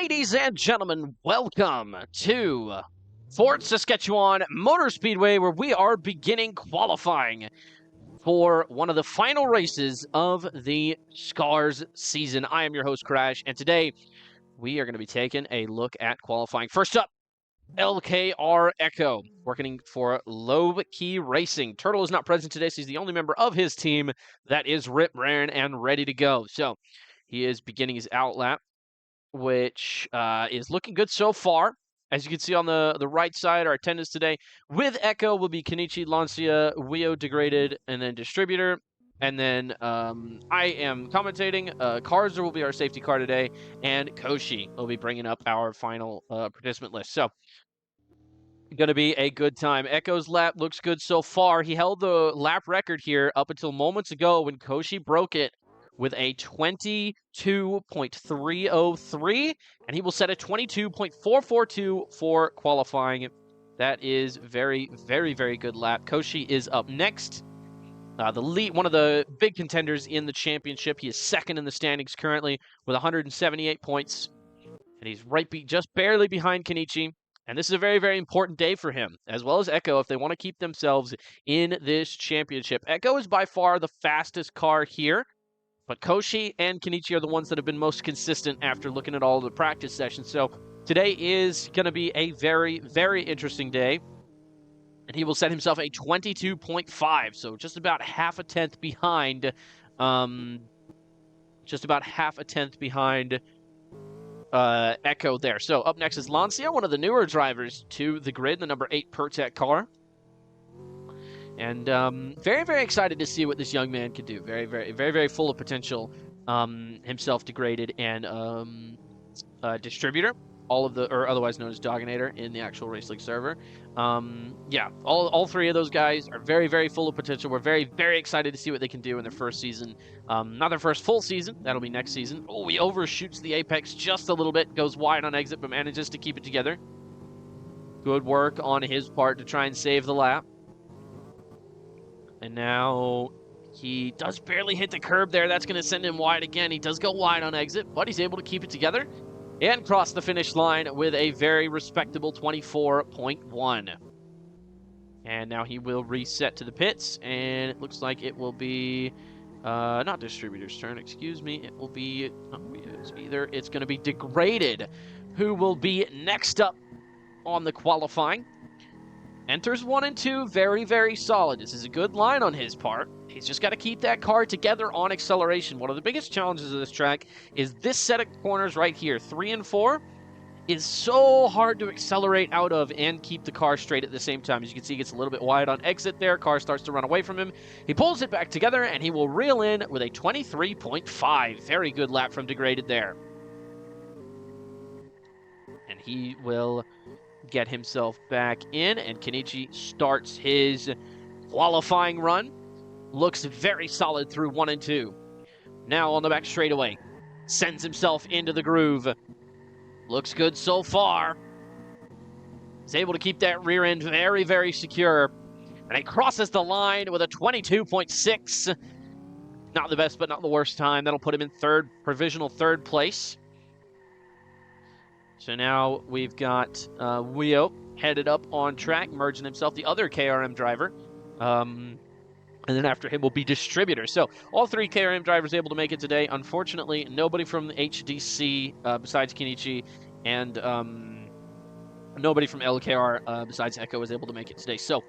Ladies and gentlemen, welcome to Fort Saskatchewan Motor Speedway, where we are beginning qualifying for one of the final races of the SCARS season. I am your host, Crash, and today we are going to be taking a look at qualifying. First up, LKR Echo, working for Low Key Racing. Turtle is not present today, so he's the only member of his team that is rip-raring and ready to go. So he is beginning his outlap, which is looking good so far. As you can see on the right side, our attendance today with Echo will be Kenichi, Lancia, Wio, Degraded, and then Distributor. And then I am commentating. Karzer will be our safety car today, and Koshi will be bringing up our final participant list. So, going to be a good time. Echo's lap looks good so far. He held the lap record here up until moments ago when Koshi broke it with a 22.303, and he will set a 22.442 for qualifying. That is very, very, very good lap. Koshi is up next. The lead, one of the big contenders in the championship. He is second in the standings currently with 178 points, and he's just barely behind Kenichi. And this is a very, very important day for him, as well as Echo, if they want to keep themselves in this championship. Echo is by far the fastest car here, but Koshi and Kenichi are the ones that have been most consistent after looking at all the practice sessions. So today is going to be a very, very interesting day. And he will set himself a 22.5, so just about half a tenth behind. Echo there. So up next is Lancia, one of the newer drivers to the grid, the number 8 Pertec car. And very, very excited to see what this young man can do. Very, very, very, very full of potential. Himself, Degraded, and Distributor, or otherwise known as Dogginator in the actual Race League server. Yeah, all three of those guys are very, very full of potential. We're very, very excited to see what they can do in their first season. Not their first full season. That'll be next season. Oh, he overshoots the apex just a little bit, goes wide on exit, but manages to keep it together. Good work on his part to try and save the lap. And now he does barely hit the curb there. That's going to send him wide again. He does go wide on exit, but he's able to keep it together and cross the finish line with a very respectable 24.1. And now he will reset to the pits, and it looks like it will be not Distributor's turn, excuse me. It will be it's going to be Degraded, who will be next up on the qualifying. Enters 1 and 2, very, very solid. This is a good line on his part. He's just got to keep that car together on acceleration. One of the biggest challenges of this track is this set of corners right here, 3 and 4, is so hard to accelerate out of and keep the car straight at the same time. As you can see, he gets a little bit wide on exit there. Car starts to run away from him. He pulls it back together, and he will reel in with a 23.5. Very good lap from Degraded there. And he will get himself back in, and Kenichi starts his qualifying run. Looks very solid through 1 and 2. Now on the back straightaway, sends himself into the groove. Looks good so far. He's able to keep that rear end very, very secure. And he crosses the line with a 22.6. Not the best, but not the worst time. That'll put him in provisional third place. So now we've got Wio headed up on track, merging himself, the other KRM driver. And then after him will be Distributor. So all 3 KRM drivers able to make it today. Unfortunately, nobody from the HDC besides Kenichi, and nobody from LKR besides Echo was able to make it today. So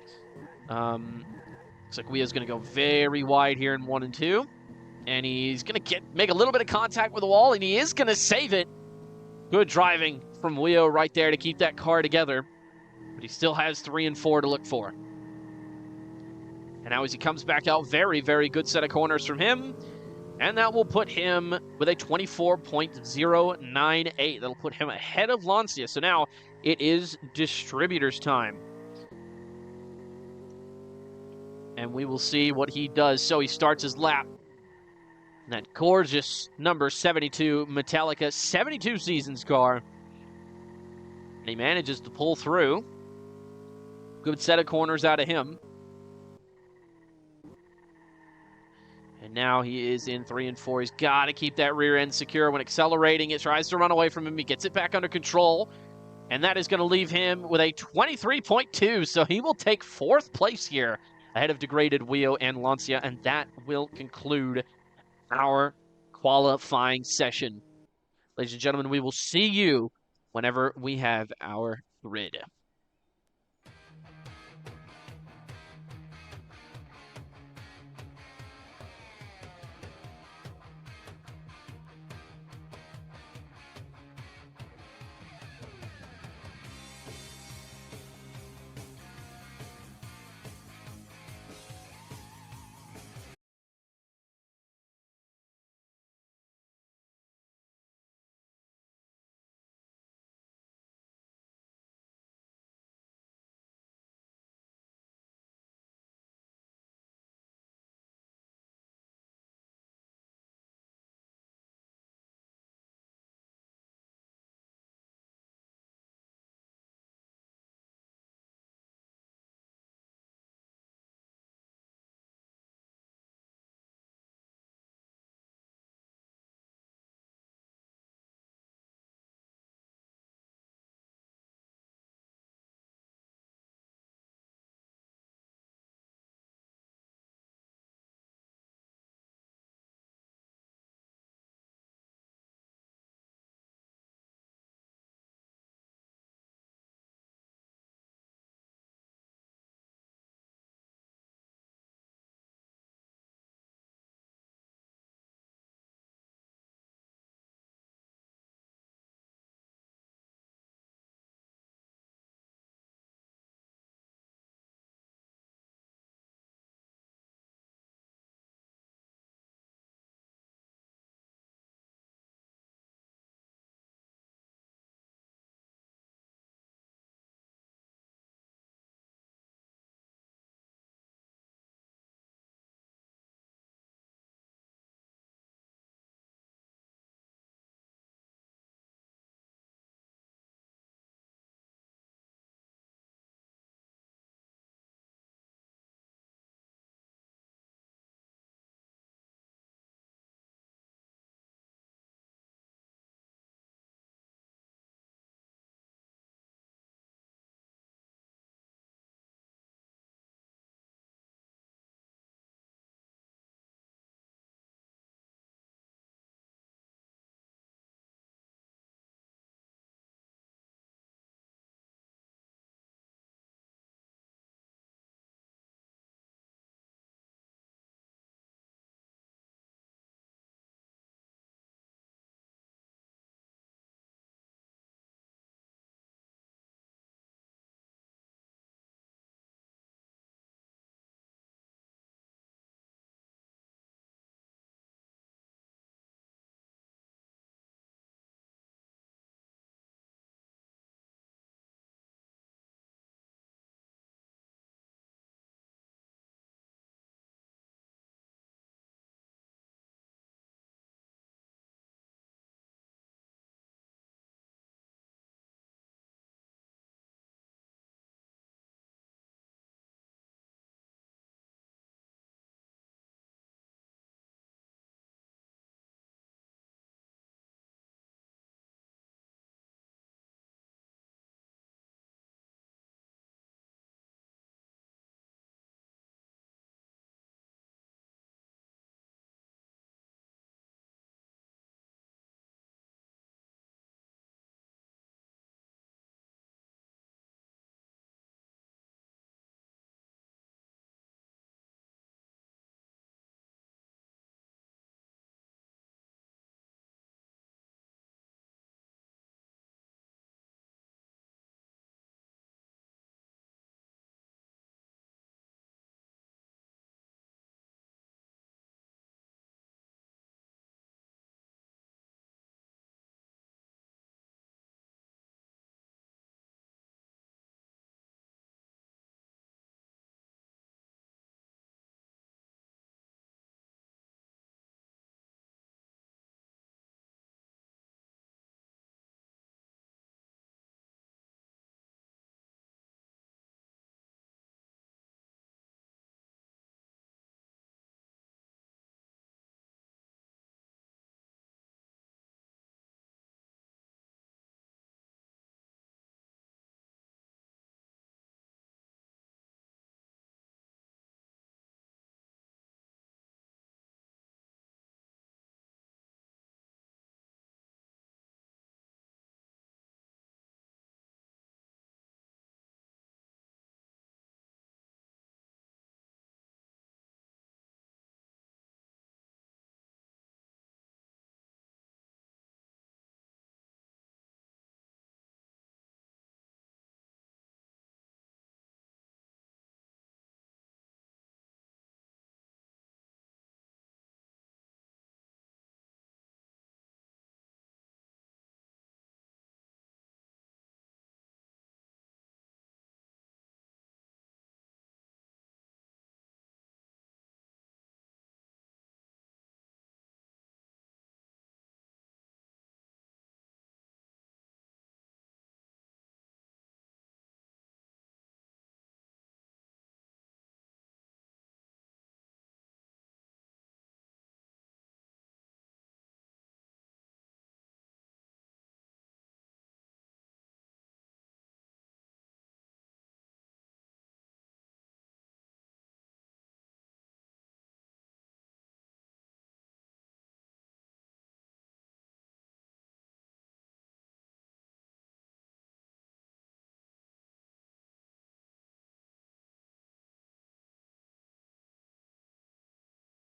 looks like Wio's going to go very wide here in 1 and 2. And he's going to make a little bit of contact with the wall, and he is going to save it. Good driving from Wio right there to keep that car together. But he still has 3 and 4 to look for. And now as he comes back out, very, very good set of corners from him. And that will put him with a 24.098. That'll put him ahead of Lancia. So now it is Distributor's time. And we will see what he does. So he starts his lap. And that gorgeous number 72 Metallica 72 Seasons car. And he manages to pull through. Good set of corners out of him. And now he is in 3 and 4. He's got to keep that rear end secure. When accelerating, it tries to run away from him. He gets it back under control. And that is going to leave him with a 23.2. So he will take 4th place here ahead of Degraded, Wio, and Lancia. And that will conclude our qualifying session. Ladies and gentlemen, we will see you whenever we have our grid.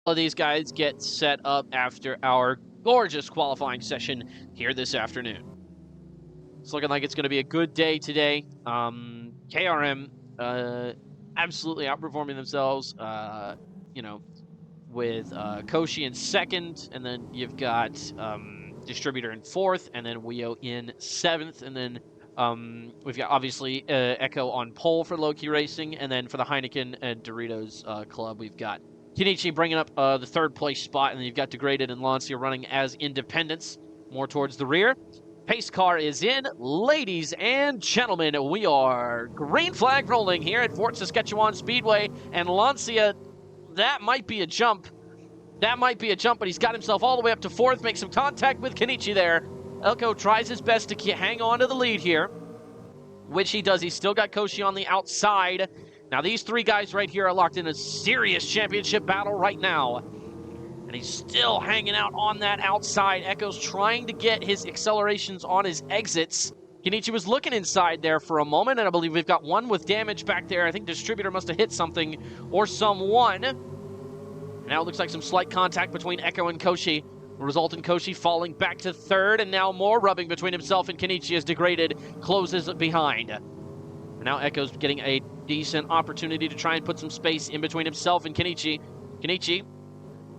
All of these guys get set up after our gorgeous qualifying session here this afternoon. It's looking like it's going to be a good day today. KRM absolutely outperforming themselves, with Koshi in second, and then you've got Distributor in fourth, and then Wio in seventh, and then we've got obviously Echo on pole for Low-Key Racing, and then for the Heineken and Doritos Club, we've got Kenichi bringing up the third place spot, and then you've got Degraded and Lancia running as independents, more towards the rear. Pace car is in. Ladies and gentlemen, we are green flag rolling here at Fort Saskatchewan Speedway, and Lancia, that might be a jump. That might be a jump, but he's got himself all the way up to fourth, makes some contact with Kenichi there. Elko tries his best to hang on to the lead here, which he does. He's still got Koshi on the outside. Now, these three guys right here are locked in a serious championship battle right now. And he's still hanging out on that outside. Echo's trying to get his accelerations on his exits. Kenichi was looking inside there for a moment, and I believe we've got one with damage back there. I think Distributor must have hit something or someone. Now it looks like some slight contact between Echo and Koshi, resulting in Koshi falling back to third, and now more rubbing between himself and Kenichi as Degraded closes behind. And now Echo's getting a decent opportunity to try and put some space in between himself and Kenichi. Kenichi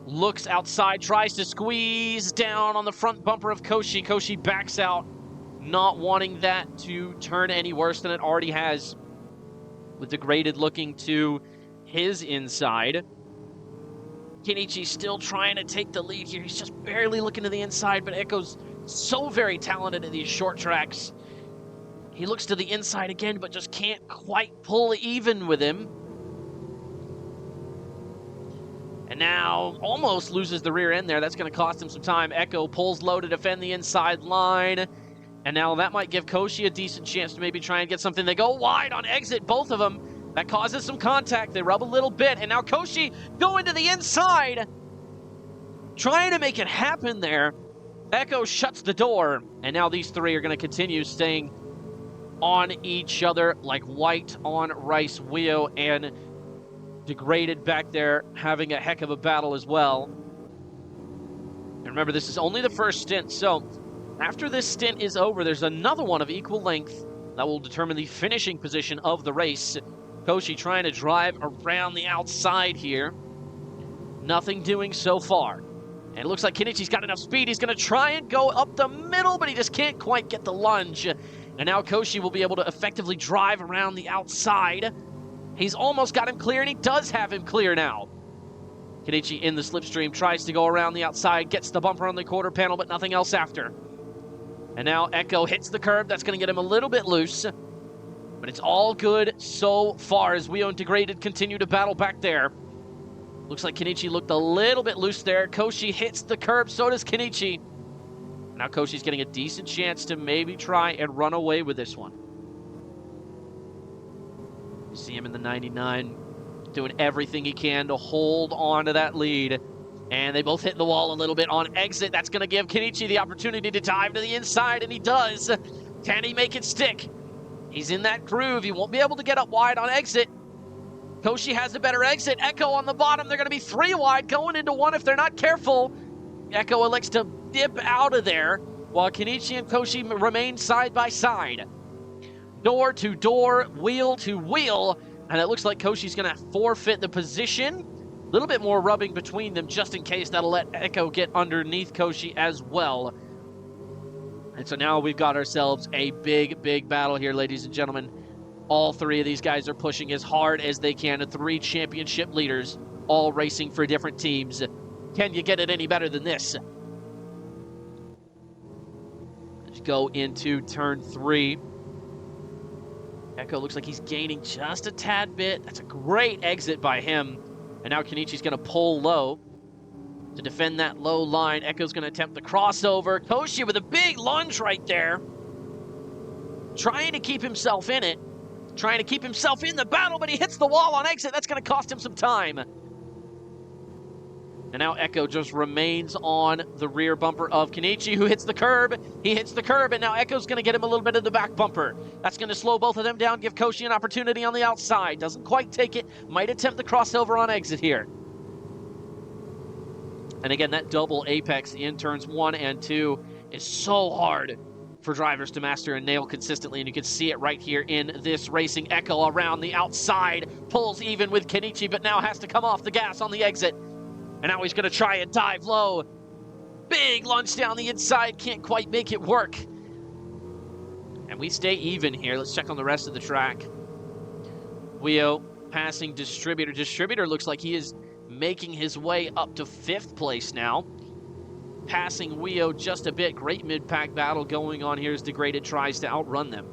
looks outside, tries to squeeze down on the front bumper of Koshi. Koshi backs out, not wanting that to turn any worse than it already has, with Degraded looking to his inside. Kenichi still trying to take the lead here. He's just barely looking to the inside, but Echo's so very talented at these short tracks. He looks to the inside again, but just can't quite pull even with him. And now almost loses the rear end there. That's going to cost him some time. Echo pulls low to defend the inside line. And now that might give Koshi a decent chance to maybe try and get something. They go wide on exit, both of them. That causes some contact. They rub a little bit. And now Koshi going to the inside, trying to make it happen there. Echo shuts the door. And now these three are going to continue staying on each other like white on rice. Wio and Degraded back there having a heck of a battle as well. And remember, this is only the first stint, so after this stint is over, there's another one of equal length that will determine the finishing position of the race. Koshi trying to drive around the outside here. Nothing doing so far. And it looks like Kenichi's got enough speed. He's going to try and go up the middle, but he just can't quite get the lunge. And now Koshi will be able to effectively drive around the outside. He's almost got him clear, and he does have him clear now. Kenichi in the slipstream tries to go around the outside, gets the bumper on the quarter panel, but nothing else after. And now Echo hits the curb. That's going to get him a little bit loose. But it's all good so far as Wio and Degraded continue to battle back there. Looks like Kenichi looked a little bit loose there. Koshi hits the curb, so does Kenichi. Now Koshi's getting a decent chance to maybe try and run away with this one. You see him in the 99 doing everything he can to hold on to that lead. And they both hit the wall a little bit on exit. That's going to give Kenichi the opportunity to dive to the inside, and he does. Can he make it stick? He's in that groove. He won't be able to get up wide on exit. Koshi has a better exit. Echo on the bottom. They're going to be 3 wide going into 1 if they're not careful. Echo elects to dip out of there while Kenichi and Koshi remain side by side. Door to door, wheel to wheel, and it looks like Koshi's going to forfeit the position. A little bit more rubbing between them just in case. That'll let Echo get underneath Koshi as well. And so now we've got ourselves a big, big battle here, ladies and gentlemen. All 3 of these guys are pushing as hard as they can. 3 championship leaders, all racing for different teams. Can you get it any better than this? Let's go into turn 3. Echo looks like he's gaining just a tad bit. That's a great exit by him. And now Kenichi's going to pull low to defend that low line. Echo's going to attempt the crossover. Koshi with a big lunge right there. Trying to keep himself in it. Trying to keep himself in the battle, but he hits the wall on exit. That's going to cost him some time. And now Echo just remains on the rear bumper of Kenichi, who hits the curb. He hits the curb, and now Echo's going to get him a little bit of the back bumper. That's going to slow both of them down, give Koshi an opportunity on the outside. Doesn't quite take it. Might attempt the crossover on exit here. And again, that double apex in turns 1 and 2 is so hard for drivers to master and nail consistently, and you can see it right here in this racing. Echo around the outside, pulls even with Kenichi, but now has to come off the gas on the exit. And now he's going to try and dive low. Big lunge down the inside, can't quite make it work. And we stay even here. Let's check on the rest of the track. Wio passing Distributor. Distributor looks like he is making his way up to 5th place now. Passing Wio just a bit. Great mid-pack battle going on here as Degraded tries to outrun them.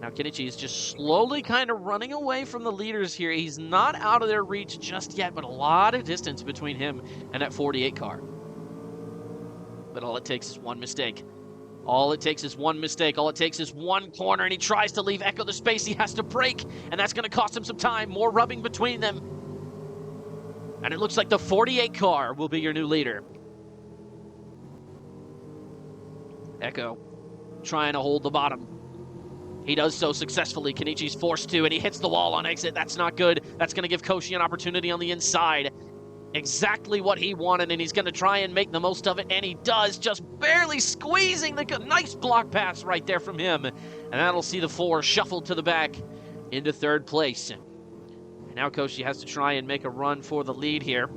Now Kenichi is just slowly kind of running away from the leaders here. He's not out of their reach just yet, but a lot of distance between him and that 48 car. But all it takes is one mistake. All it takes is one mistake. All it takes is one corner, and he tries to leave Echo the space. He has to brake, and that's going to cost him some time. More rubbing between them. And it looks like the 48 car will be your new leader. Echo trying to hold the bottom. He does so successfully. Kenichi's forced to, and he hits the wall on exit. That's not good. That's going to give Koshi an opportunity on the inside. Exactly what he wanted, and he's going to try and make the most of it, and he does, just barely squeezing the nice block pass right there from him. And that'll see the 4 shuffled to the back into 3rd place. And now Koshi has to try and make a run for the lead here.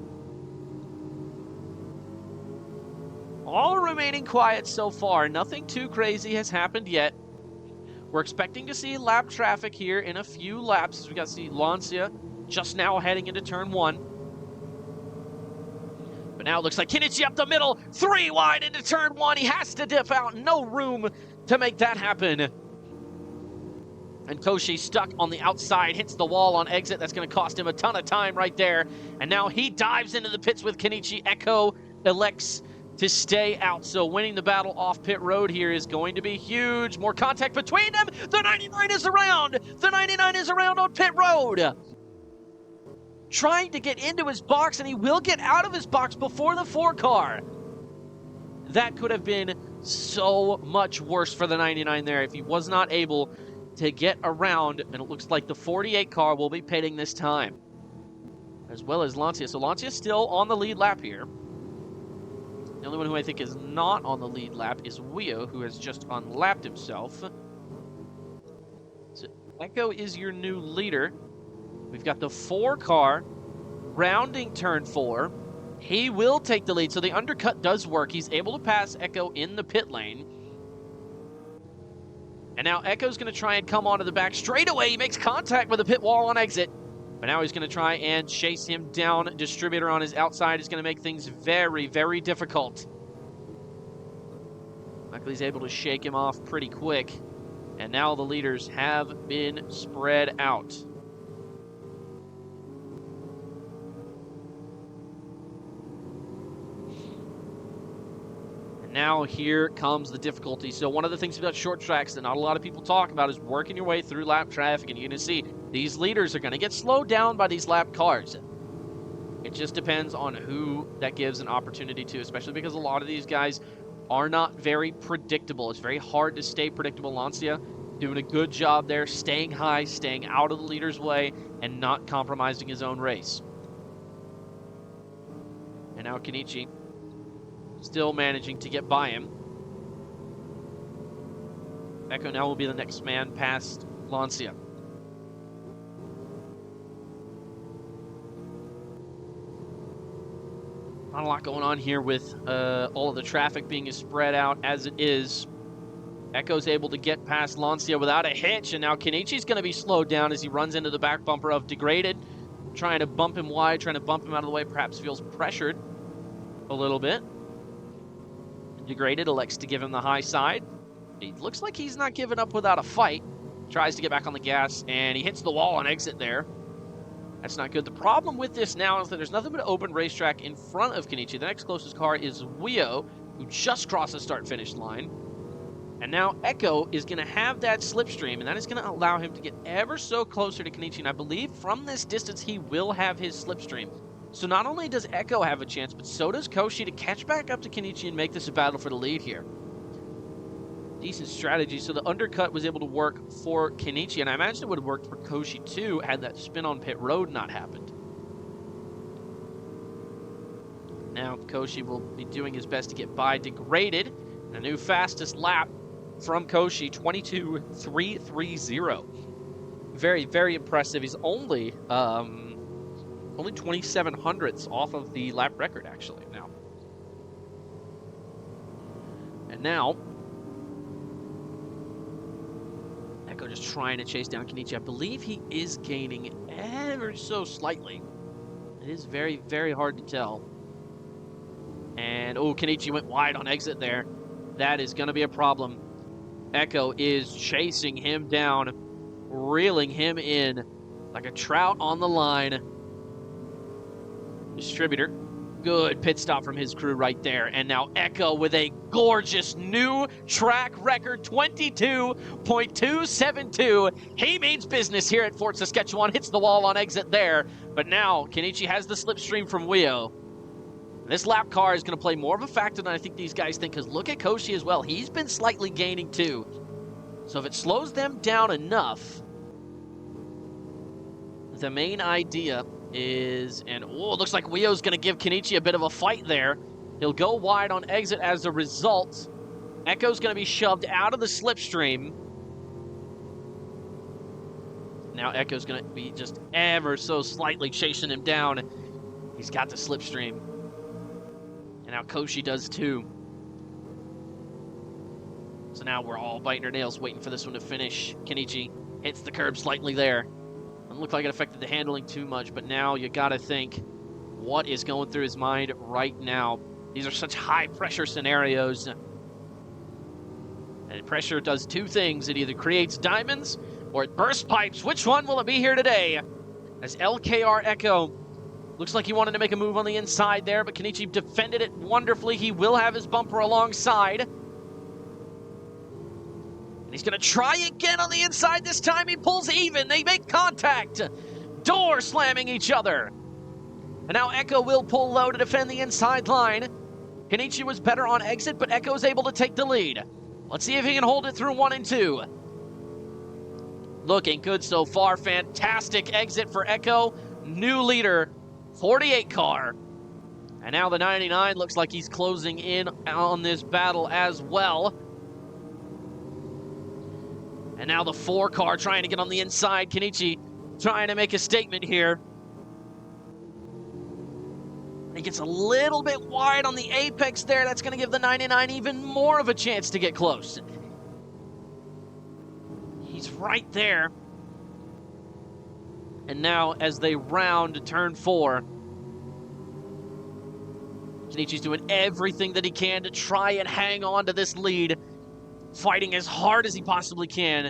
All remaining quiet so far. Nothing too crazy has happened yet. We're expecting to see lap traffic here in a few laps, as we got to see Lancia just now heading into turn 1. But now it looks like Kenichi up the middle, 3 wide into turn 1. He has to dip out, no room to make that happen. And Koshi stuck on the outside, hits the wall on exit. That's going to cost him a ton of time right there. And now he dives into the pits with Kenichi. Echo elects to stay out. So winning the battle off pit road here is going to be huge. More contact between them. The 99 is around. The 99 is around on pit road. Trying to get into his box, and he will get out of his box before the 4 car. That could have been so much worse for the 99 there if he was not able to get around, and it looks like the 48 car will be pitting this time, as well as Lancia. So Lancia is still on the lead lap here. The only one who I think is not on the lead lap is Wio, who has just unlapped himself. So Echo is your new leader. We've got the 4 car rounding turn 4. He will take the lead, so the undercut does work. He's able to pass Echo in the pit lane. And now Echo's going to try and come onto the back straight away. He makes contact with the pit wall on exit. But now he's going to try and chase him down. Distributor on his outside is going to make things very, very difficult. Luckily, he's able to shake him off pretty quick. And now the leaders have been spread out. Now here comes the difficulty. So one of the things about short tracks that not a lot of people talk about is working your way through lap traffic, and you're going to see these leaders are going to get slowed down by these lap cars. It just depends on who that gives an opportunity to, especially because a lot of these guys are not very predictable. It's very hard to stay predictable. Lancia doing a good job there, staying high, staying out of the leader's way, and not compromising his own race. And now Kenichi still managing to get by him. Echo now will be the next man past Lancia. Not a lot going on here with all of the traffic being as spread out as it is. Echo's able to get past Lancia without a hitch, and now Kenichi's going to be slowed down as he runs into the back bumper of Degraded, trying to bump him wide, trying to bump him out of the way, perhaps feels pressured a little bit. Degraded elects to give him the high side. It looks like he's not giving up without a fight. Tries to get back on the gas, and he hits the wall on exit there. That's not good. The problem with this now is that there's nothing but an open racetrack in front of Kenichi. The next closest car is Wio, who just crossed the start-finish line. And now Echo is going to have that slipstream, and that is going to allow him to get ever so closer to Kenichi. And I believe from this distance, he will have his slipstream. So not only does Echo have a chance, but so does Koshi to catch back up to Kenichi and make this a battle for the lead here. Decent strategy. So the undercut was able to work for Kenichi, and I imagine it would have worked for Koshi too had that spin on pit road not happened. Now Koshi will be doing his best to get by Degraded. A new fastest lap from Koshi, 22.330. Very, very impressive. He's only 27 hundredths off of the lap record, actually, now. And now, Echo just trying to chase down Kenichi. I believe he is gaining ever so slightly. It is very, very hard to tell. And, oh, Kenichi went wide on exit there. That is going to be a problem. Echo is chasing him down, reeling him in like a trout on the line. Distributor, good pit stop from his crew right there. And now Echo with a gorgeous new track record, 22.272. He means business here at Fort Saskatchewan. Hits the wall on exit there. But now Kenichi has the slipstream from Wio. This lap car is going to play more of a factor than I think these guys think, because look at Koshi as well. He's been slightly gaining too. So if it slows them down enough, the main idea is, and oh, it looks like Wio's going to give Kenichi a bit of a fight there. He'll go wide on exit as a result. Echo's going to be shoved out of the slipstream. Now Echo's going to be just ever so slightly chasing him down. He's got the slipstream. And now Koshi does too. So now we're all biting our nails waiting for this one to finish. Kenichi hits the curb slightly there. Doesn't look like it affected the handling too much, but now you gotta think what is going through his mind right now. These are such high pressure scenarios. And pressure does two things. It either creates diamonds or it bursts pipes. Which one will it be here today? As LKR Echo looks like he wanted to make a move on the inside there, but Kenichi defended it wonderfully. He will have his bumper alongside. And he's going to try again on the inside. This time he pulls even. They make contact. Door slamming each other. And now Echo will pull low to defend the inside line. Kenichi was better on exit, but Echo is able to take the lead. Let's see if he can hold it through 1 and 2. Looking good so far. Fantastic exit for Echo. New leader, 48 car. And now the 99 looks like he's closing in on this battle as well. And now the 4 car trying to get on the inside. Kenichi trying to make a statement here. He gets a little bit wide on the apex there. That's going to give the 99 even more of a chance to get close. He's right there. And now as they round turn 4, Kenichi's doing everything that he can to try and hang on to this lead, fighting as hard as he possibly can.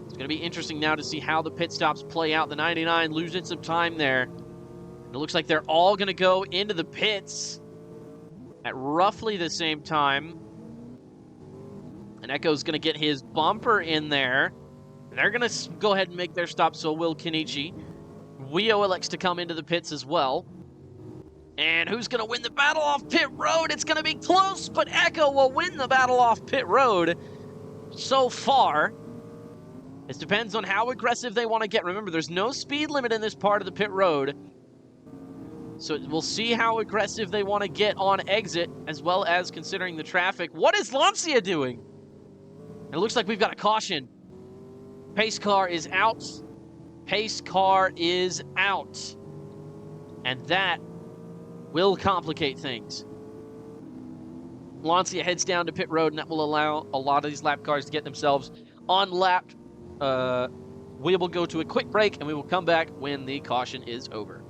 It's going to be interesting now to see how the pit stops play out. The 99 losing some time there. It looks like they're all going to go into the pits at roughly the same time. And Echo's going to get his bumper in there. They're going to go ahead and make their stop, so will Kenichi. Wio elects to come into the pits as well. And who's going to win the battle off pit road? It's going to be close, but Echo will win the battle off pit road so far. It depends on how aggressive they want to get. Remember, there's no speed limit in this part of the pit road. So we'll see how aggressive they want to get on exit, as well as considering the traffic. What is Lancia doing? It looks like we've got a caution. Pace car is out. Pace car is out. And that will complicate things. Lancia heads down to pit road, and that will allow a lot of these lap cars to get themselves unlapped. We will go to a quick break, and we will come back when the caution is over.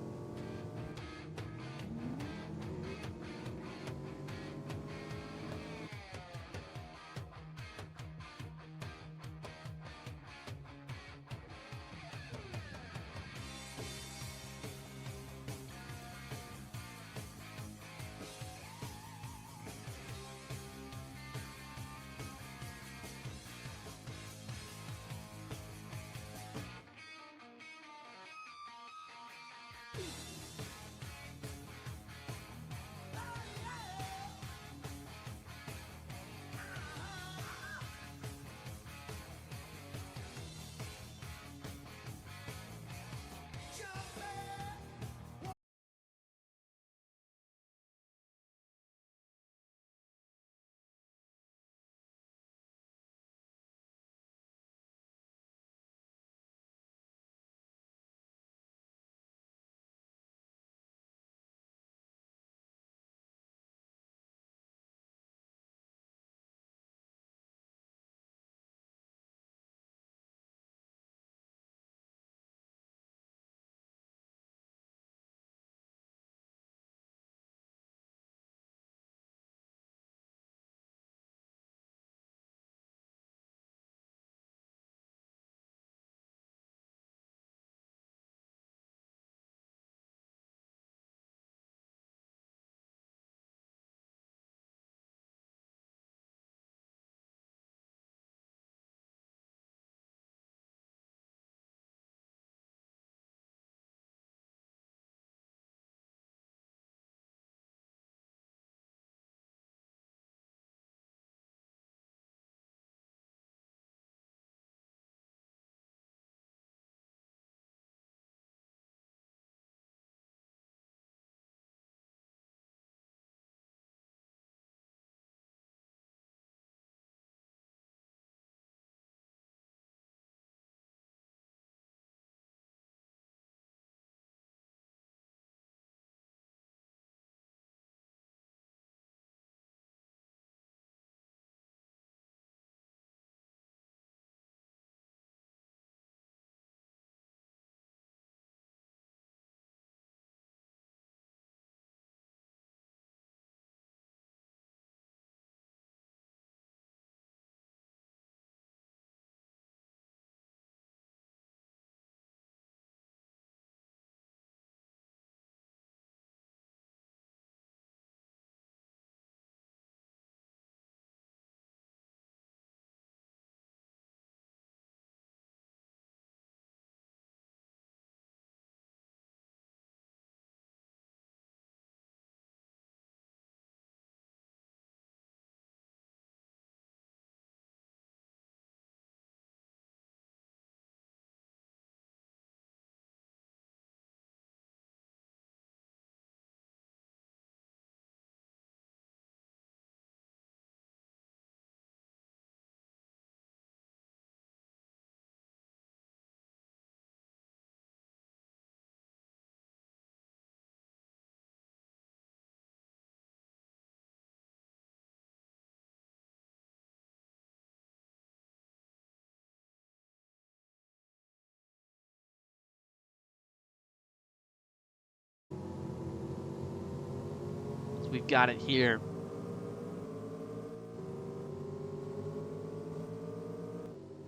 we've got it here.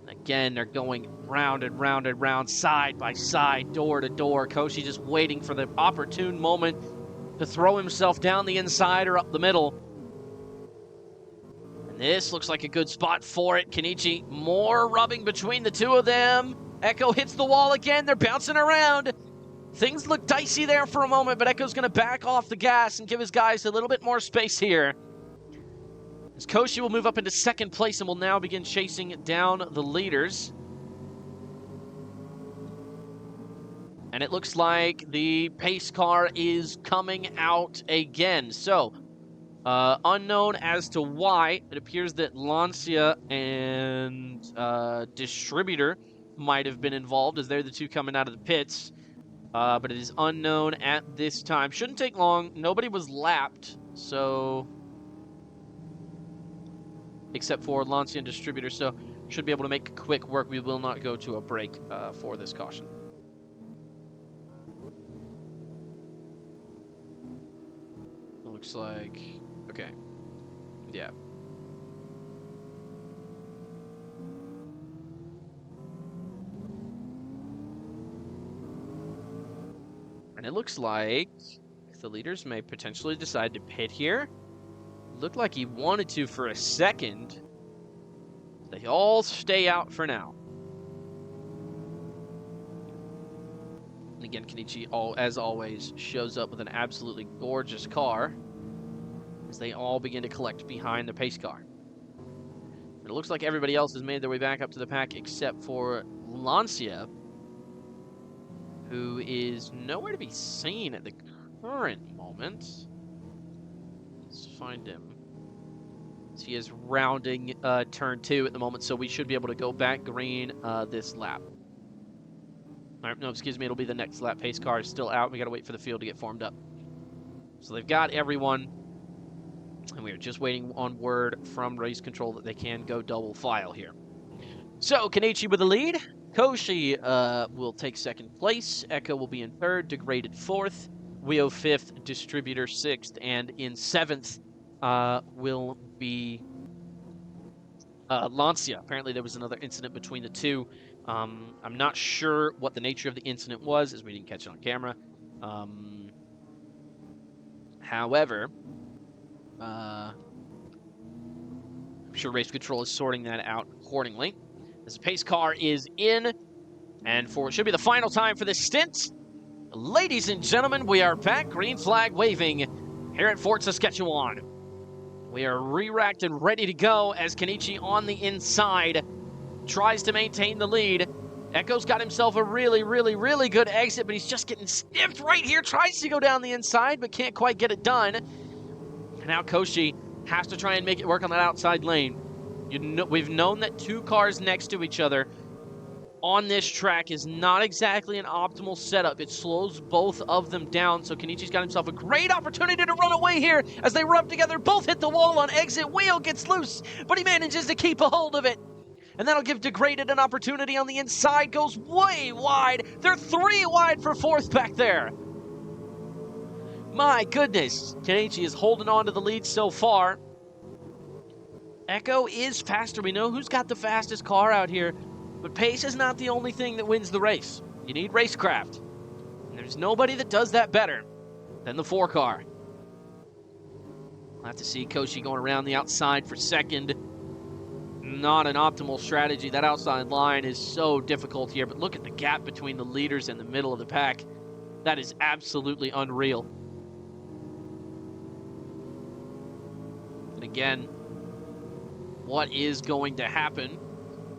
Again, they're going round and round and round, side by side, door to door. Koshi just waiting for the opportune moment to throw himself down the inside or up the middle. And this looks like a good spot for it. Kenichi, more rubbing between the two of them. Echo hits the wall again. They're bouncing around. Things look dicey there for a moment, but Echo's going to back off the gas and give his guys a little bit more space here. As Koshi will move up into second place and will now begin chasing down the leaders. And it looks like the pace car is coming out again. So, unknown as to why. It appears that Lancia and Distributor might have been involved, as they're the two coming out of the pits. But it is unknown at this time. Shouldn't take long. Nobody was lapped, so... except for Lancia and Distributor, so should be able to make quick work. We will not go to a break for this caution. Looks like... okay. Yeah. And it looks like the leaders may potentially decide to pit here. Looked like he wanted to for a second. They all stay out for now. And again, Kenichi, as always, shows up with an absolutely gorgeous car as they all begin to collect behind the pace car. And it looks like everybody else has made their way back up to the pack except for Lancia, who is nowhere to be seen at the current moment. Let's find him. He is rounding turn 2 at the moment, so we should be able to go back green this lap. All right, no, excuse me, it'll be the next lap. Pace car is still out. We got to wait for the field to get formed up. So they've got everyone, and we are just waiting on word from race control that they can go double file here. So Kenichi with the lead. Koshi will take second place. Echo will be in third, degraded fourth. Weo fifth, Distributor sixth, and in seventh will be Lancia. Apparently there was another incident between the two. I'm not sure what the nature of the incident was, as we didn't catch it on camera. However, I'm sure race control is sorting that out accordingly. This pace car is in, and for it should be the final time for this stint. Ladies and gentlemen, we are back, green flag waving here at Fort Saskatchewan. We are re-racked and ready to go as Kenichi on the inside tries to maintain the lead. Echo's got himself a really, really, really good exit, but he's just getting stiffed right here. Tries to go down the inside, but can't quite get it done. And now Koshi has to try and make it work on that outside lane. We've known that two cars next to each other on this track is not exactly an optimal setup. It slows both of them down, so Kenichi's got himself a great opportunity to run away here as they rub together. Both hit the wall on exit. Wheel gets loose, but he manages to keep a hold of it. And that'll give Degraded an opportunity on the inside. Goes way wide. They're 3 wide for fourth back there. My goodness. Kenichi is holding on to the lead so far. Echo is faster. We know who's got the fastest car out here. But pace is not the only thing that wins the race. You need racecraft. And there's nobody that does that better than the 4 car. We'll have to see Koshi going around the outside for second. Not an optimal strategy. That outside line is so difficult here. But look at the gap between the leaders and the middle of the pack. That is absolutely unreal. And again, what is going to happen?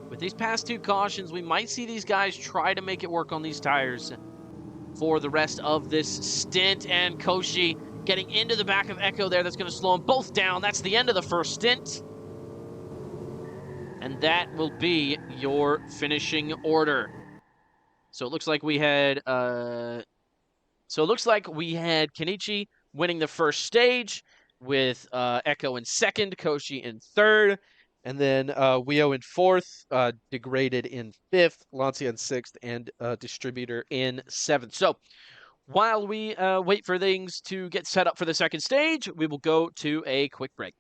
With these past 2 cautions, we might see these guys try to make it work on these tires for the rest of this stint. And Koshi getting into the back of Echo there. That's going to slow them both down. That's the end of the first stint. And that will be your finishing order. So it looks like we had Kenichi winning the first stage with Echo in second, Koshi in third. And then Weo in fourth, Degraded in fifth, Lancia in sixth, and Distributor in seventh. So while we wait for things to get set up for the second stage, we will go to a quick break.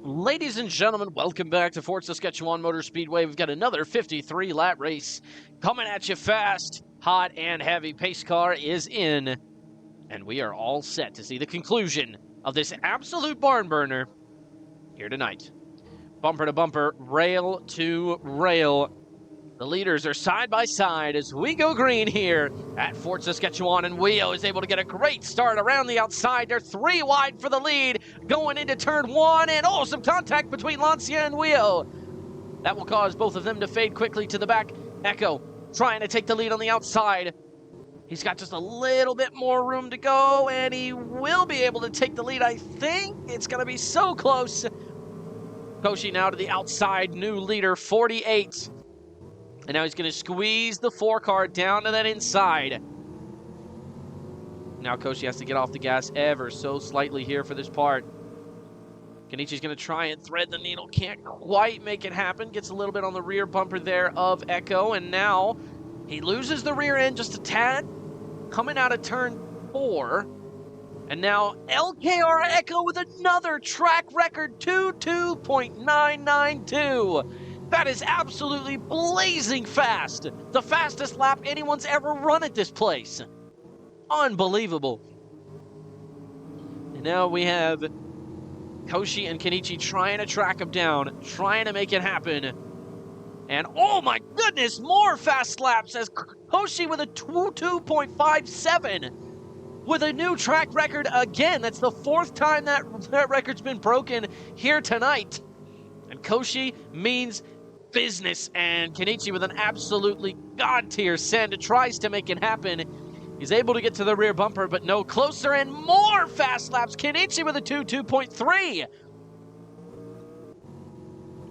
Ladies and gentlemen, welcome back to Fort Saskatchewan Motor Speedway. We've got another 53-lap race coming at you fast, hot, and heavy. Pace car is in, and we are all set to see the conclusion of this absolute barn burner here tonight. Bumper to bumper, rail to rail. The leaders are side by side as we go green here at Fort Saskatchewan, and Weo is able to get a great start around the outside. They're 3 wide for the lead going into turn 1, and some contact between Lancia and Weo. That will cause both of them to fade quickly to the back. Echo trying to take the lead on the outside. He's got just a little bit more room to go, and he will be able to take the lead. I think it's going to be so close. Koshi now to the outside, new leader, 48. And now he's going to squeeze the 4-car down to that inside. Now Koshi has to get off the gas ever so slightly here for this part. Kenichi's going to try and thread the needle. Can't quite make it happen. Gets a little bit on the rear bumper there of Echo. And now he loses the rear end just a tad. Coming out of turn 4. And now LKR Echo with another track record 22.992. That is absolutely blazing fast. The fastest lap anyone's ever run at this place. Unbelievable. And now we have Koshi and Kenichi trying to track him down, trying to make it happen. And oh my goodness, more fast laps as Koshi with a 22.57 with a new track record again. That's the 4th time that record's been broken here tonight. And Koshi means business, and Kenichi with an absolutely god-tier send tries to make it happen. He's able to get to the rear bumper, but no closer, and more fast laps. Kenichi with a 22.3.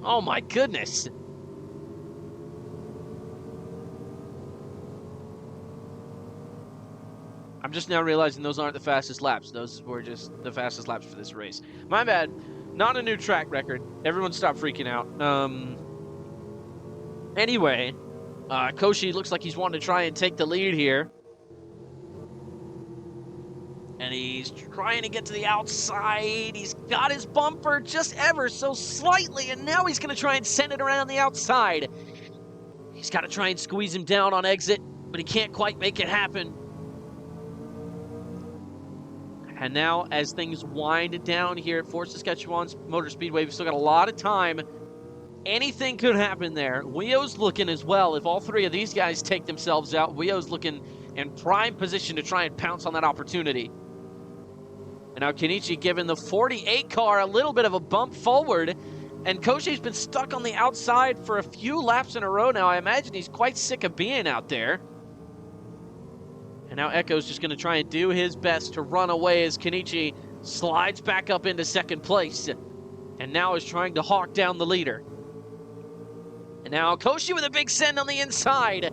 Oh my goodness. I'm just now realizing those aren't the fastest laps. Those were just the fastest laps for this race. My bad. Not a new track record. Everyone stop freaking out. Anyway, Koshi looks like he's wanting to try and take the lead here. And he's trying to get to the outside. He's got his bumper just ever so slightly, and now he's going to try and send it around the outside. He's got to try and squeeze him down on exit, but he can't quite make it happen. And now, as things wind down here at Fort Saskatchewan's Motor Speedway, we've still got a lot of time. Anything could happen there. Weo's looking as well. If all 3 of these guys take themselves out, Weo's looking in prime position to try and pounce on that opportunity. And now Kenichi giving the 48 car a little bit of a bump forward. And Koshi's been stuck on the outside for a few laps in a row now. I imagine he's quite sick of being out there. And now Echo's just going to try and do his best to run away as Kenichi slides back up into 2nd place. And now is trying to hawk down the leader. And now Koshi with a big send on the inside.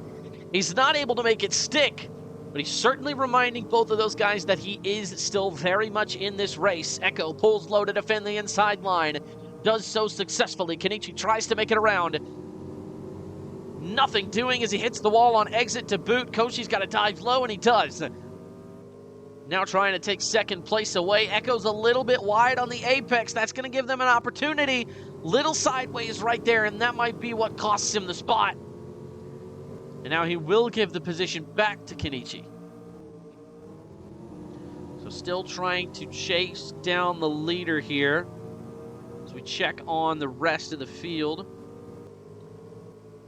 He's not able to make it stick, but he's certainly reminding both of those guys that he is still very much in this race. Echo pulls low to defend the inside line. Does so successfully. Kenichi tries to make it around. Nothing doing as he hits the wall on exit to boot. Koshi's got to dive low, and he does. Now trying to take 2nd place away. Echo's a little bit wide on the apex. That's going to give them an opportunity. Little sideways right there, and that might be what costs him the spot. And now he will give the position back to Kenichi. So still trying to chase down the leader here as we check on the rest of the field.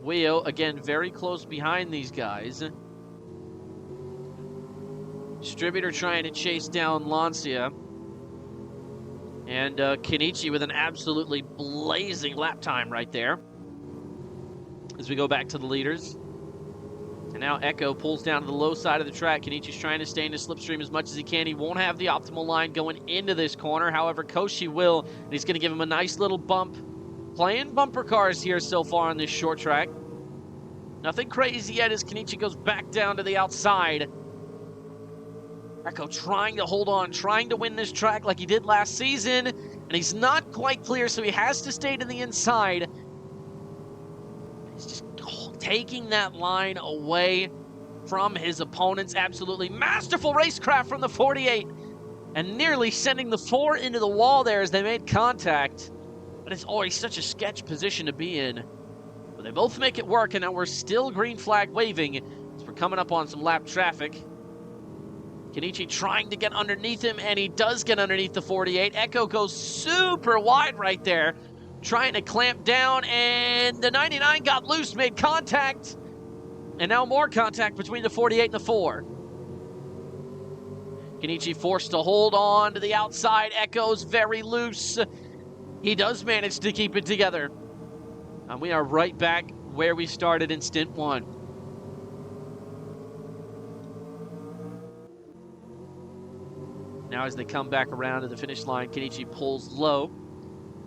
Weo, again, very close behind these guys. Distributor trying to chase down Lancia. And Kenichi with an absolutely blazing lap time right there. As we go back to the leaders. And now Echo pulls down to the low side of the track. Kenichi's trying to stay in the slipstream as much as he can. He won't have the optimal line going into this corner. However, Koshi will. And he's going to give him a nice little bump. Playing bumper cars here so far on this short track. Nothing crazy yet as Kenichi goes back down to the outside. Echo trying to hold on, trying to win this track like he did last season. And he's not quite clear, so he has to stay to the inside. He's just taking that line away from his opponents. Absolutely masterful racecraft from the 48. And nearly sending the 4 into the wall there as they made contact. but it's always such a sketch position to be in. But they both make it work, and now we're still green flag waving as we're coming up on some lap traffic. Kenichi trying to get underneath him, and he does get underneath the 48. Echo goes super wide right there, trying to clamp down, and the 99 got loose, made contact, and now more contact between the 48 and the 4. Kenichi forced to hold on to the outside. Echo's very loose. He does manage to keep it together. And we are right back where we started in stint 1. Now as they come back around to the finish line, Kenichi pulls low,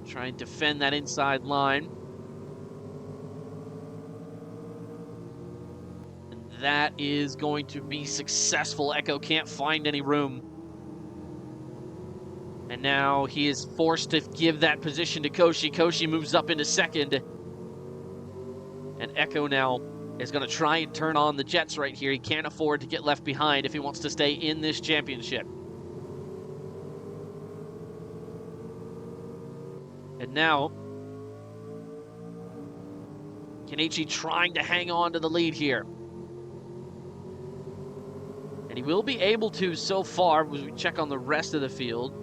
trying to defend that inside line. And that is going to be successful. Echo can't find any room. And now he is forced to give that position to Koshi. Koshi moves up into second. And Echo now is going to try and turn on the Jets right here. He can't afford to get left behind if he wants to stay in this championship. And now, Kenichi trying to hang on to the lead here. And he will be able to so far as we check on the rest of the field.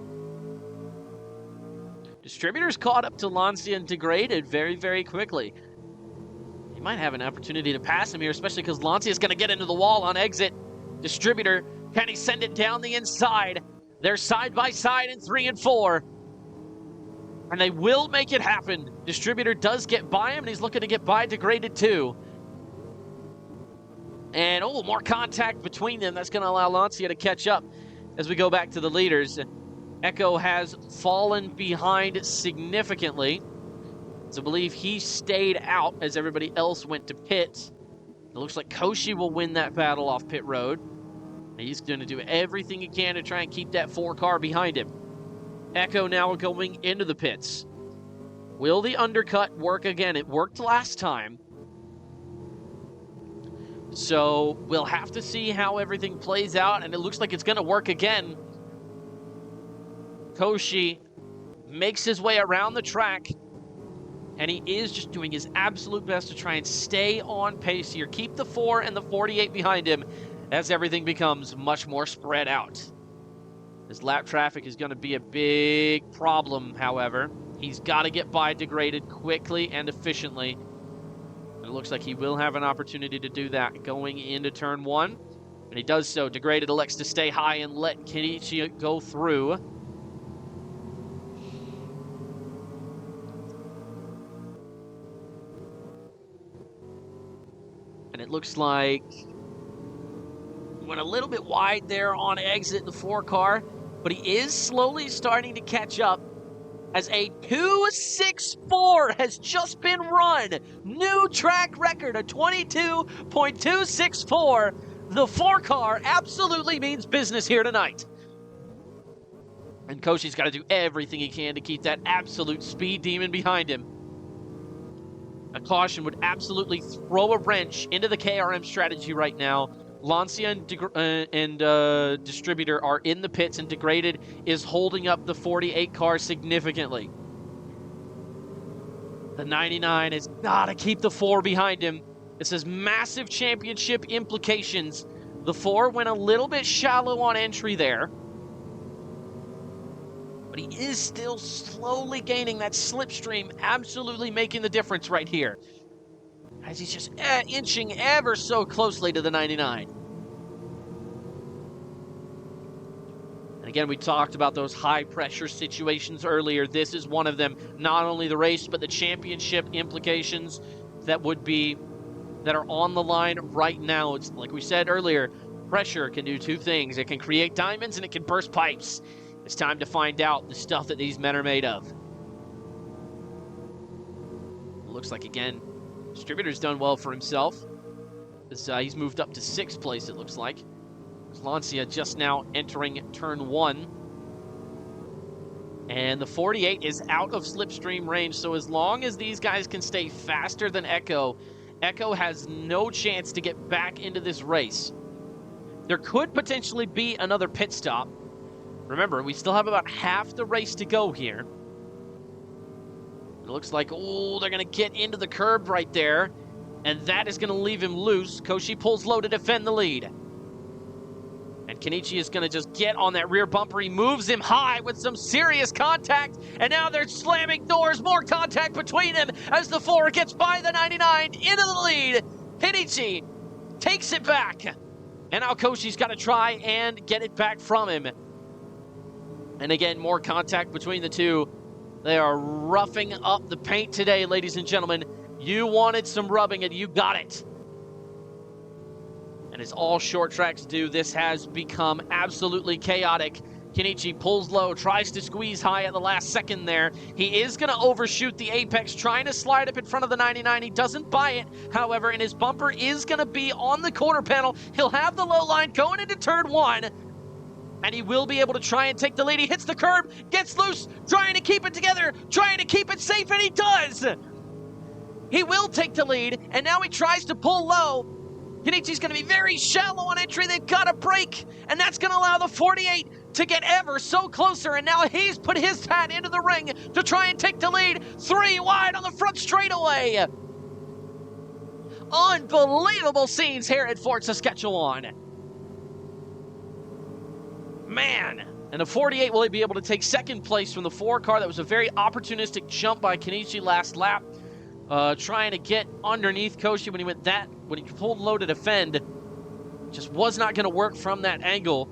Distributors caught up to Lancia and degraded very, very quickly. He might have an opportunity to pass him here, especially because Lancia is going to get into the wall on exit. Distributor, can he send it down the inside? They're side by side in 3 and 4. And they will make it happen. Distributor does get by him, and he's looking to get by degraded too. And, oh, more contact between them. That's going to allow Lancia to catch up as we go back to the leaders. Echo has fallen behind significantly. So I believe he stayed out as everybody else went to pit. It looks like Koshi will win that battle off pit road. He's going to do everything he can to try and keep that 4 car behind him. Echo now going into the pits. Will the undercut work again? It worked last time. So we'll have to see how everything plays out, and it looks like it's going to work again. Koshi makes his way around the track, and he is just doing his absolute best to try and stay on pace here. Keep the 4 and the 48 behind him as everything becomes much more spread out. His lap traffic is going to be a big problem, however. He's got to get by degraded quickly and efficiently. And it looks like he will have an opportunity to do that going into turn 1. And he does so. Degraded elects to stay high and let Kenichi go through. And it looks like went a little bit wide there on exit the 4 car, but he is slowly starting to catch up as a 2.64 has just been run. New track record, a 22.264. The 4 car absolutely means business here tonight. And Koshi's got to do everything he can to keep that absolute speed demon behind him. A caution would absolutely throw a wrench into the KRM strategy right now. Lancia and Distributor are in the pits, and Degraded is holding up the 48 car significantly. The 99 has got to keep the 4 behind him. This has massive championship implications. The 4 went a little bit shallow on entry there, but he is still slowly gaining that slipstream, absolutely making the difference right here, as he's just inching ever so closely to the 99. And again, we talked about those high-pressure situations earlier. This is one of them. Not only the race, but the championship implications that are on the line right now. It's like we said earlier, pressure can do 2 things. It can create diamonds, and it can burst pipes. It's time to find out the stuff that these men are made of. Looks like, again, Distributor's done well for himself. He's moved up to 6th place, it looks like. Lancia just now entering turn 1. And the 48 is out of slipstream range, so as long as these guys can stay faster than Echo, Echo has no chance to get back into this race. There could potentially be another pit stop. Remember, we still have about half the race to go here. It looks like, oh, they're going to get into the curb right there, and that is going to leave him loose. Koshi pulls low to defend the lead. And Kenichi is going to just get on that rear bumper. He moves him high with some serious contact, and now they're slamming doors. More contact between them as the 4 gets by the 99 into the lead. Kenichi takes it back, and now Koshi's got to try and get it back from him. And again, more contact between the two. They are roughing up the paint today, ladies and gentlemen. You wanted some rubbing, and you got it. And as all short tracks do, this has become absolutely chaotic. Kenichi pulls low, tries to squeeze high at the last second there. He is going to overshoot the apex, trying to slide up in front of the 99. He doesn't buy it, however, and his bumper is going to be on the quarter panel. He'll have the low line going into turn 1, and he will be able to try and take the lead. He hits the curb, gets loose, trying to keep it together, trying to keep it safe, and he does! He will take the lead, and now he tries to pull low. Kenichi's going to be very shallow on entry. They've got a break, and that's going to allow the 48 to get ever so closer, and now he's put his hat into the ring to try and take the lead. 3 wide on the front straightaway. Unbelievable scenes here at Fort Saskatchewan. Man, and the 48 will be able to take second place from the 4 car. That was a very opportunistic jump by Kenichi last lap. Trying to get underneath Koshi when he pulled low to defend. Just was not going to work from that angle.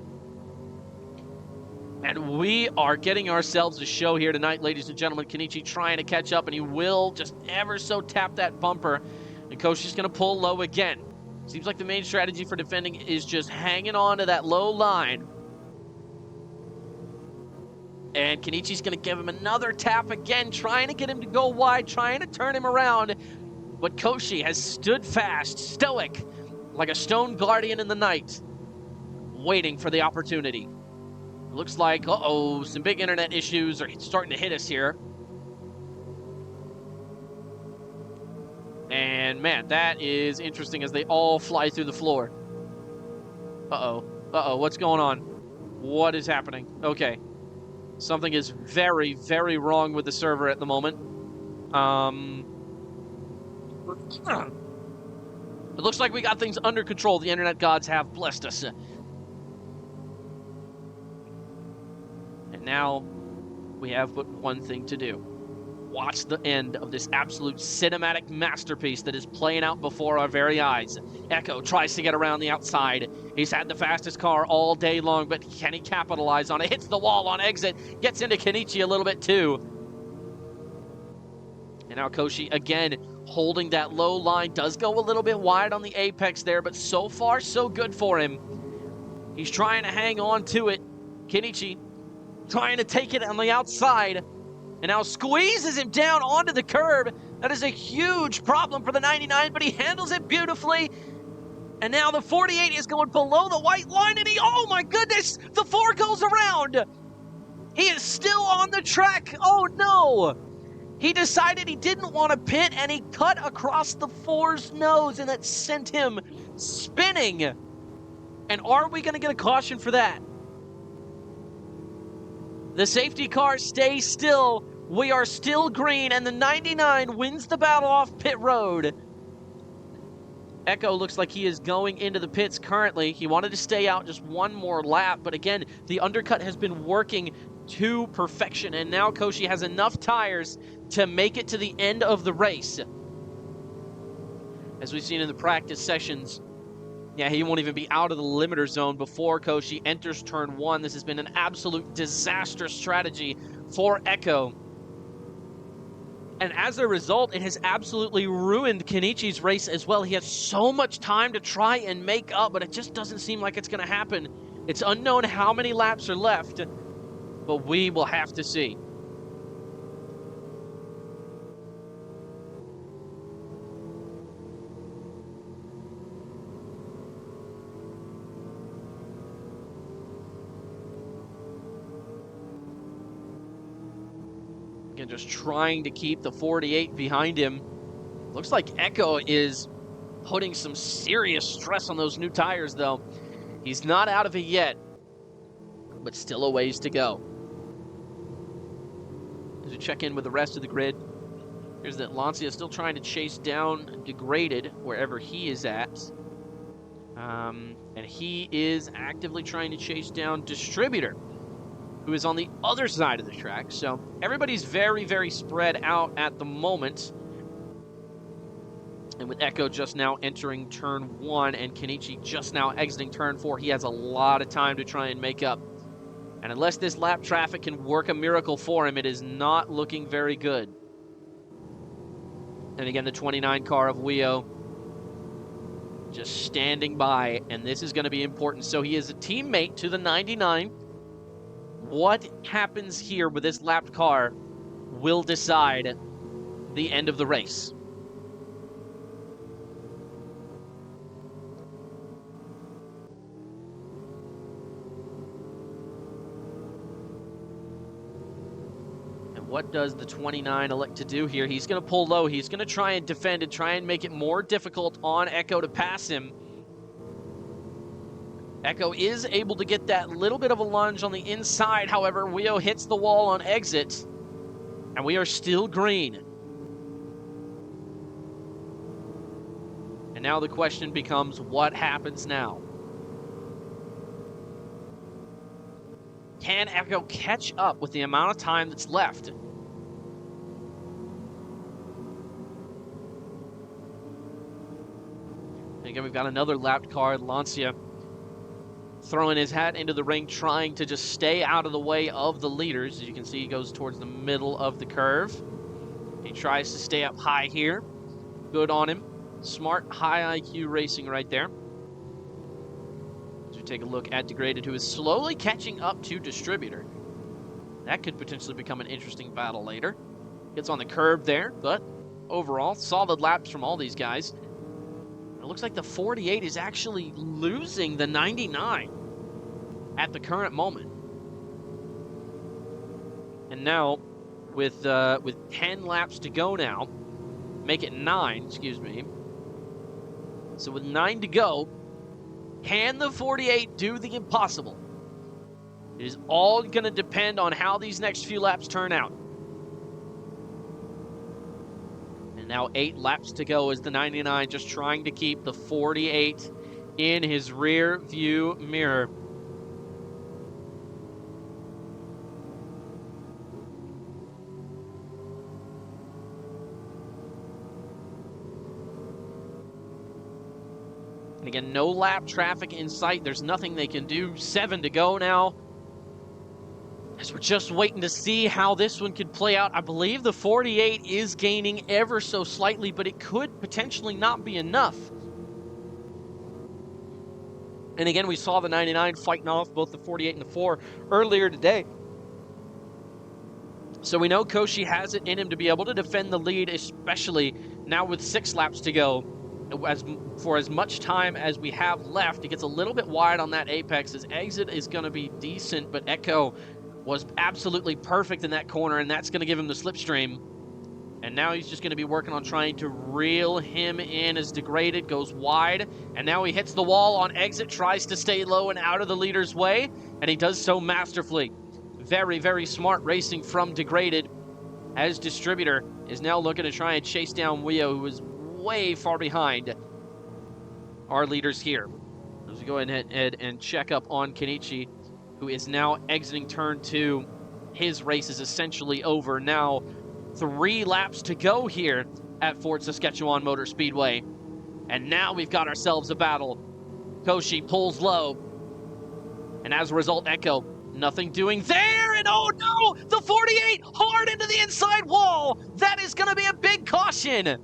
And we are getting ourselves a show here tonight, ladies and gentlemen. Kenichi trying to catch up, and he will just ever so tap that bumper. And Koshi's going to pull low again. Seems like the main strategy for defending is just hanging on to that low line. And Kenichi's going to give him another tap again, trying to get him to go wide, trying to turn him around. But Koshi has stood fast, stoic, like a stone guardian in the night, waiting for the opportunity. It looks like, uh-oh, some big internet issues are starting to hit us here. And, man, that is interesting as they all fly through the floor. Uh-oh, what's going on? What is happening? Okay. Something is very, very wrong with the server at the moment. It looks like we got things under control. The internet gods have blessed us. And now we have but one thing to do. Watch the end of this absolute cinematic masterpiece that is playing out before our very eyes. Echo tries to get around the outside. He's had the fastest car all day long, but can he capitalize on it? Hits the wall on exit, gets into Kenichi a little bit too. And now Koshi again holding that low line. Does go a little bit wide on the apex there, but so far so good for him. He's trying to hang on to it. Kenichi trying to take it on the outside. And now squeezes him down onto the curb. That is a huge problem for the 99, but he handles it beautifully. And now the 48 is going below the white line, and oh my goodness, the 4 goes around. He is still on the track. Oh no. He decided he didn't want to pit, and he cut across the 4's nose, and that sent him spinning. And are we going to get a caution for that? The safety car stays still. We are still green, and the 99 wins the battle off pit road. Echo looks like he is going into the pits currently. He wanted to stay out just one more lap, but again, the undercut has been working to perfection, and now Koshi has enough tires to make it to the end of the race. As we've seen in the practice sessions, yeah, he won't even be out of the limiter zone before Koshi enters turn 1. This has been an absolute disastrous strategy for Echo. And as a result, it has absolutely ruined Kenichi's race as well. He has so much time to try and make up, but it just doesn't seem like it's going to happen. It's unknown how many laps are left, but we will have to see. Again, just trying to keep the 48 behind him. Looks like Echo is putting some serious stress on those new tires, though. He's not out of it yet, but still a ways to go. As we check in with the rest of the grid, Here's that Lancia still trying to chase down Degraded wherever he is at. And he is actively trying to chase down Distributor, who is on the other side of the track. So everybody's very, very spread out at the moment. And with Echo just now entering turn 1 and Kenichi just now exiting turn 4, he has a lot of time to try and make up. And unless this lap traffic can work a miracle for him, it is not looking very good. And again, the 29 car of Wio just standing by, and this is going to be important. So he is a teammate to the 99. What happens here with this lapped car will decide the end of the race. What does the 29 elect to do here? He's going to pull low. He's going to try and defend and try and make it more difficult on Echo to pass him. Echo is able to get that little bit of a lunge on the inside. However, Wio hits the wall on exit, and we are still green. And now the question becomes, what happens now? Can Echo catch up with the amount of time that's left? And again, we've got another lapped car, Lancia, throwing his hat into the ring, trying to just stay out of the way of the leaders. As you can see, he goes towards the middle of the curve. He tries to stay up high here. Good on him. Smart, high IQ racing right there. As we take a look at Degraded, who is slowly catching up to Distributor. That could potentially become an interesting battle later. Gets on the curb there, but overall, solid laps from all these guys. It looks like the 48 is actually losing the 99 at the current moment. And now, with 10 laps to go now, make it 9, excuse me. So with 9 to go, can the 48 do the impossible? It is all going to depend on how these next few laps turn out. And now 8 laps to go as the 99 just trying to keep the 48 in his rear view mirror. And again, no lap traffic in sight. There's nothing they can do. 7 to go now. As we're just waiting to see how this one could play out. I believe the 48 is gaining ever so slightly, but it could potentially not be enough. And again, we saw the 99 fighting off both the 48 and the 4 earlier today. So we know Koshi has it in him to be able to defend the lead, especially now with 6 laps to go. For as much time as we have left, it gets a little bit wide on that apex. His exit is going to be decent, but Echo was absolutely perfect in that corner, and that's going to give him the slipstream. And now he's just going to be working on trying to reel him in as Degraded goes wide. And now he hits the wall on exit, tries to stay low and out of the leader's way, and he does so masterfully. Very, very smart racing from Degraded, as Distributor is now looking to try and chase down Wio, who is way far behind our leaders here. As we go ahead and check up on Kenichi, who is now exiting turn 2. His race is essentially over. Now 3 laps to go here at Fort Saskatchewan Motor Speedway. And now we've got ourselves a battle. Koshi pulls low. And as a result, Echo, nothing doing there. And oh no, the 48 hard into the inside wall. That is going to be a big caution.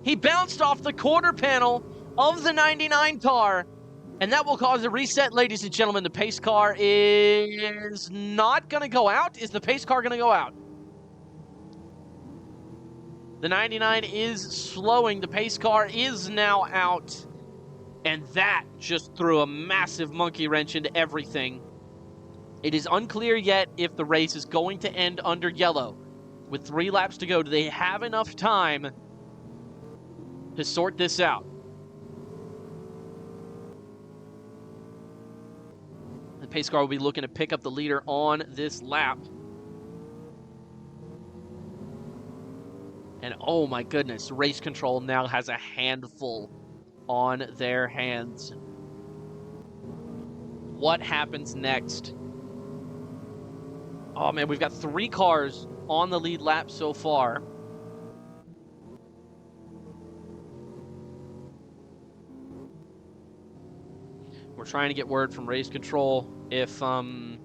He bounced off the quarter panel of the 99 car. And that will cause a reset, ladies and gentlemen. The pace car is not going to go out. Is the pace car going to go out? The 99 is slowing. The pace car is now out. And that just threw a massive monkey wrench into everything. It is unclear yet if the race is going to end under yellow. With 3 laps to go, do they have enough time to sort this out? The pace car will be looking to pick up the leader on this lap. And oh my goodness, Race Control now has a handful on their hands. What happens next? Oh man, we've got 3 cars on the lead lap so far. We're trying to get word from Race Control if on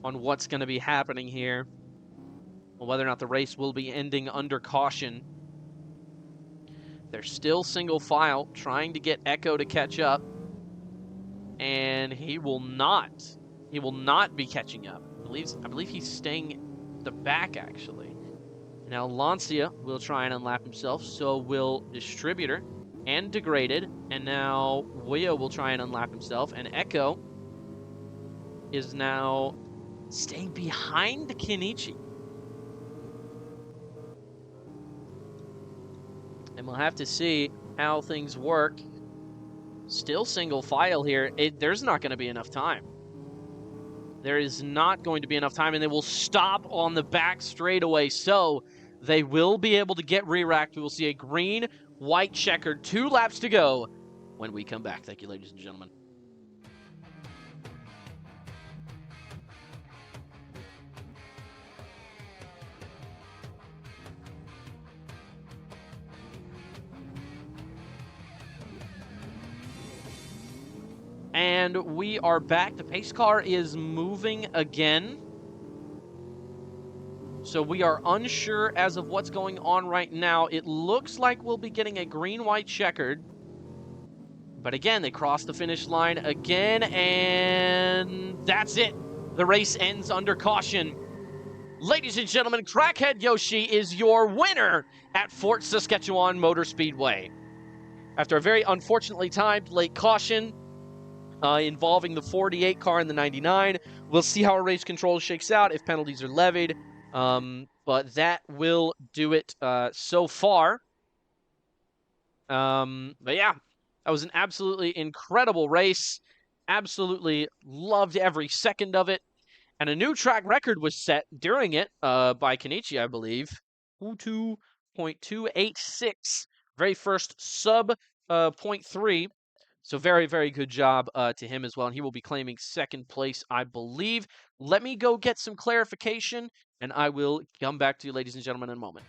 what's going to be happening here, or whether or not the race will be ending under caution. They're still single file, trying to get Echo to catch up, and he will not. He will not be catching up. I believe he's staying the back actually. Now Lancia will try and unlap himself, so will Distributor and Degraded, and now Wio will try and unlap himself, and Echo is now staying behind Kenichi. And we'll have to see how things work. Still single file here. There's not going to be enough time. There is not going to be enough time, and they will stop on the back straightaway, so they will be able to get re-racked. We will see a green, white checkered, 2 laps to go when we come back. Thank you, ladies and gentlemen. And we are back. The pace car is moving again. So we are unsure as of what's going on right now. It looks like we'll be getting a green-white checkered. But again, they cross the finish line again, and that's it. The race ends under caution. Ladies and gentlemen, Crackhead Yoshi is your winner at Fort Saskatchewan Motor Speedway. After a very unfortunately timed late caution involving the 48 car and the 99, we'll see how our race control shakes out, if penalties are levied. But that will do it so far. But yeah, that was an absolutely incredible race. Absolutely loved every second of it. And a new track record was set during it by Kenichi, I believe. 2.286. Very first sub 0.3. So very, very good job to him as well. And he will be claiming second place, I believe. Let me go get some clarification, and I will come back to you, ladies and gentlemen, in a moment.